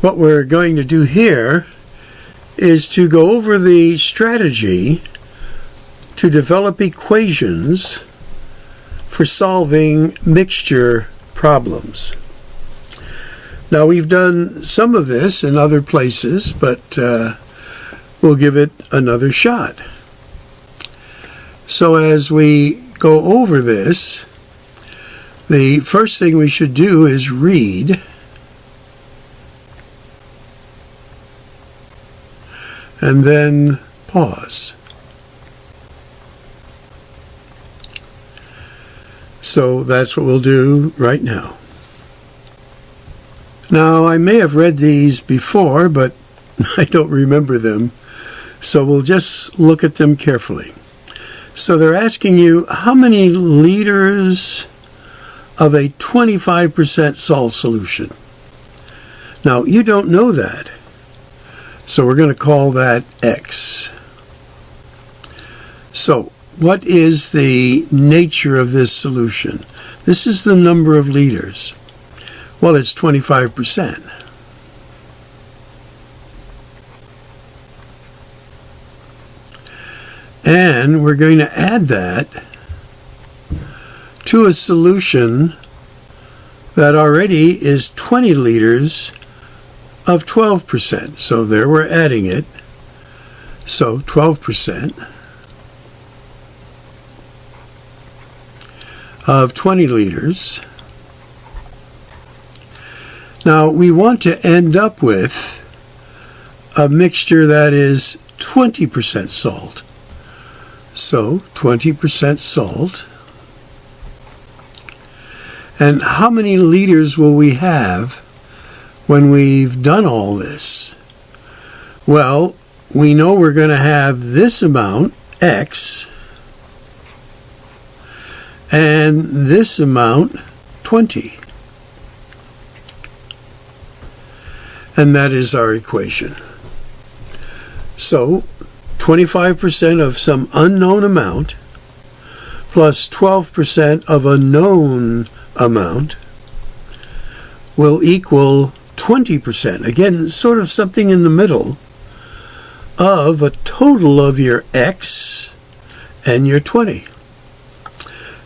What we're going to do here is to go over the strategy to develop equations for solving mixture problems. Now, we've done some of this in other places, but we'll give it another shot. So as we go over this, the first thing we should do is read and then pause. So that's what we'll do right now. Now, I may have read these before, but I don't remember them, so we'll just look at them carefully. So they're asking you how many liters of a 25% salt solution. Now, you don't know that. So we're going to call that X. So what is the nature of this solution? This is the number of liters. Well, it's 25%. And we're going to add that to a solution that already is 20 liters of 12%. So there we're adding it. So 12% of 20 liters. Now we want to end up with a mixture that is 20% salt. So 20% salt. And how many liters will we have when we've done all this? Well, we know we're going to have this amount, X, and this amount, 20. And that is our equation. So 25% of some unknown amount plus 12% of a known amount will equal 20%. Again, sort of something in the middle of a total of your X and your 20.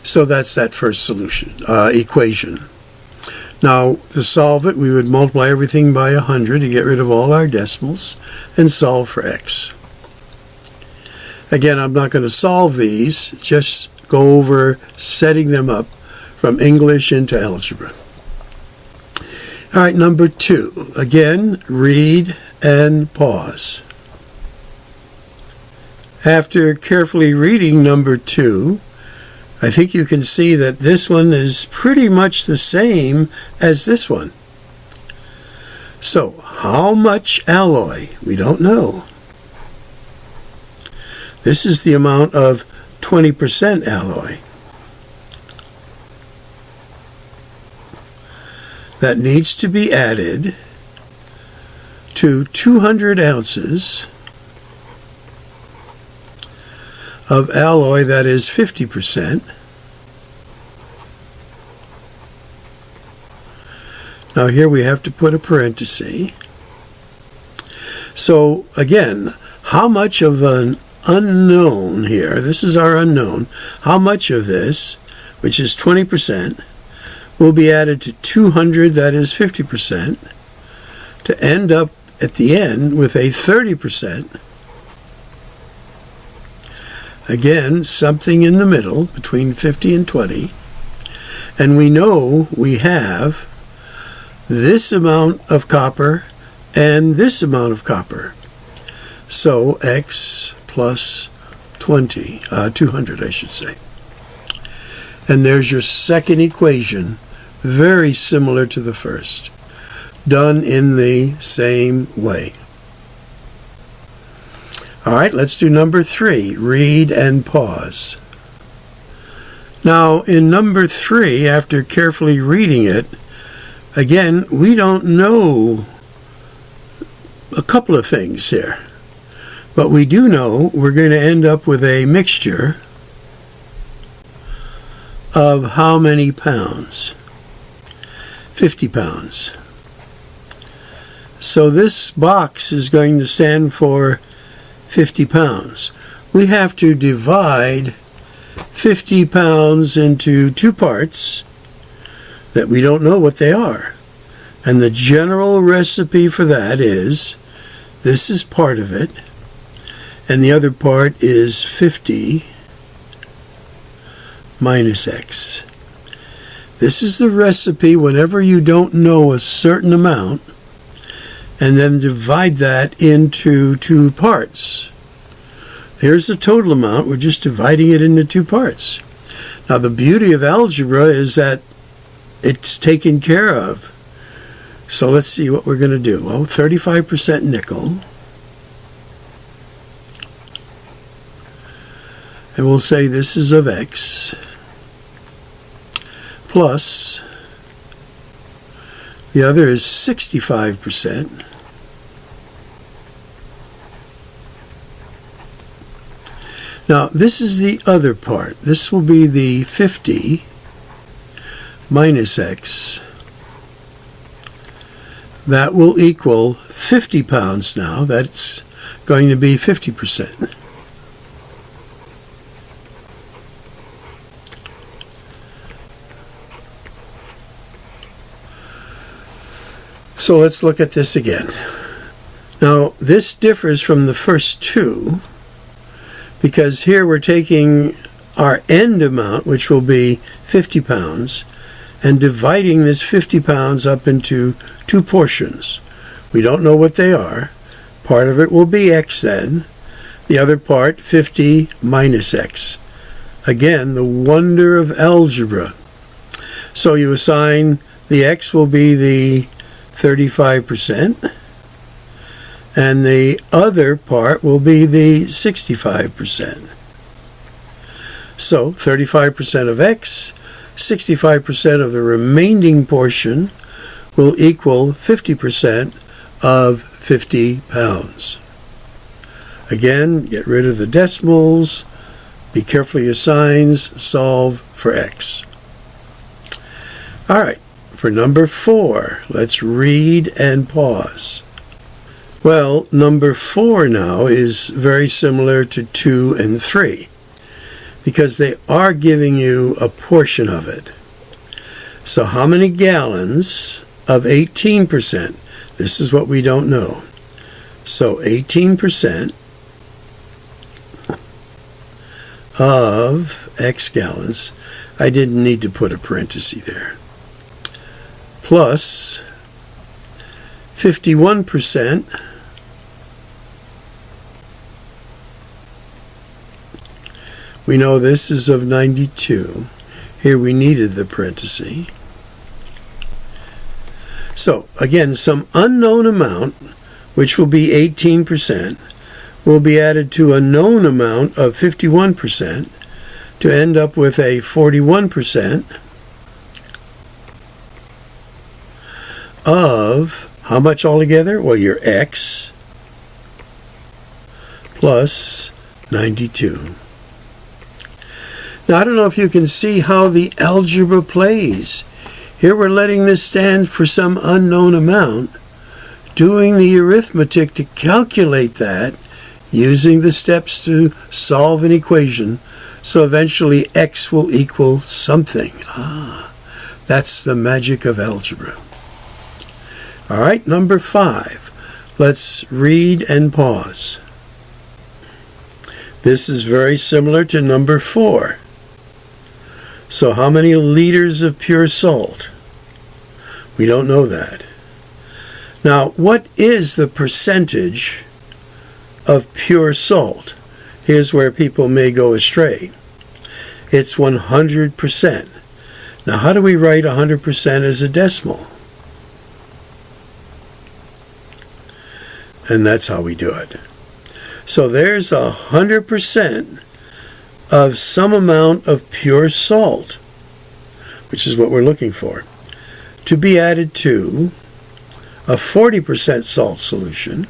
So that's that first solution, equation. Now, to solve it, we would multiply everything by 100 to get rid of all our decimals and solve for X. Again, I'm not going to solve these, just go over setting them up from English into algebra. All right, number 2. Again, read and pause. After carefully reading number 2, I think you can see that this one is pretty much the same as this one. So, how much alloy? We don't know. This is the amount of 20% alloy that needs to be added to 200 ounces of alloy that is 50%. Now here we have to put a parenthesis. So again, how much of an unknown here, this is our unknown, how much of this, which is 20%, will be added to 200, that is 50%, to end up at the end with a 30%. Again, something in the middle between 50 and 20. And we know we have this amount of copper and this amount of copper. So X plus 200, I should say. And there's your second equation, very similar to the first, done in the same way. All right, let's do number 3, read and pause. Now, in number 3, after carefully reading it, again, we don't know a couple of things here. But we do know we're going to end up with a mixture of how many pounds? 50 pounds. So this box is going to stand for 50 pounds. We have to divide 50 pounds into two parts that we don't know what they are. And the general recipe for that is, this is part of it, and the other part is 50 minus x. This is the recipe whenever you don't know a certain amount, and then divide that into two parts. Here's the total amount. We're just dividing it into two parts. Now, the beauty of algebra is that it's taken care of. So let's see what we're going to do. Well, 35% nickel. And we'll say this is of x plus the other is 65%. Now, this is the other part. This will be the 50 minus x. That will equal 50 pounds now. That's going to be 50%. So let's look at this again. Now, this differs from the first two, because here we're taking our end amount, which will be 50 pounds, and dividing this 50 pounds up into two portions. We don't know what they are. Part of it will be x then. The other part, 50 minus x. Again, the wonder of algebra. So you assign the x will be the 35%, and the other part will be the 65%. So 35% of x, 65% of the remaining portion will equal 50% of 50 pounds. Again, get rid of the decimals, be careful of your signs, solve for x. All right, for number 4, let's read and pause. Well, number 4 now is very similar to 2 and 3, because they are giving you a portion of it. So how many gallons of 18%? This is what we don't know. So 18% of x gallons, I didn't need to put a parenthesis there, plus 51% we know this is of 92. Here we needed the parenthesis. So again, some unknown amount, which will be 18%, will be added to a known amount of 51% to end up with a 41% of how much altogether? Well, your x plus 92. Now, I don't know if you can see how the algebra plays. Here we're letting this stand for some unknown amount, doing the arithmetic to calculate that, using the steps to solve an equation, so eventually x will equal something. That's the magic of algebra. All right, number 5. Let's read and pause. This is very similar to number 4. So how many liters of pure salt? We don't know that. Now, what is the percentage of pure salt? Here's where people may go astray. It's 100%. Now, how do we write 100% as a decimal? And that's how we do it. So there's 100% of some amount of pure salt, which is what we're looking for, to be added to a 40% salt solution.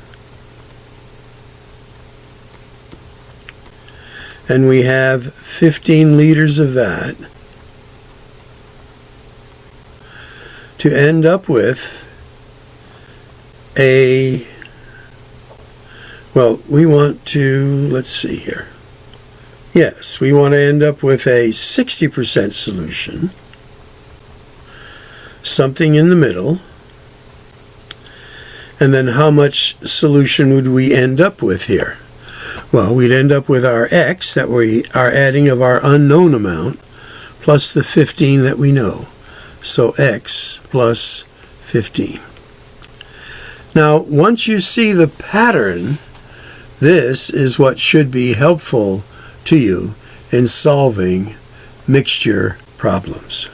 And we have 15 liters of that to end up with we want to, let's see here. Yes, we want to end up with a 60% solution, something in the middle. And then how much solution would we end up with here? Well, we'd end up with our x that we are adding of our unknown amount plus the 15 that we know. So x plus 15. Now, once you see the pattern, this is what should be helpful to you in solving mixture problems.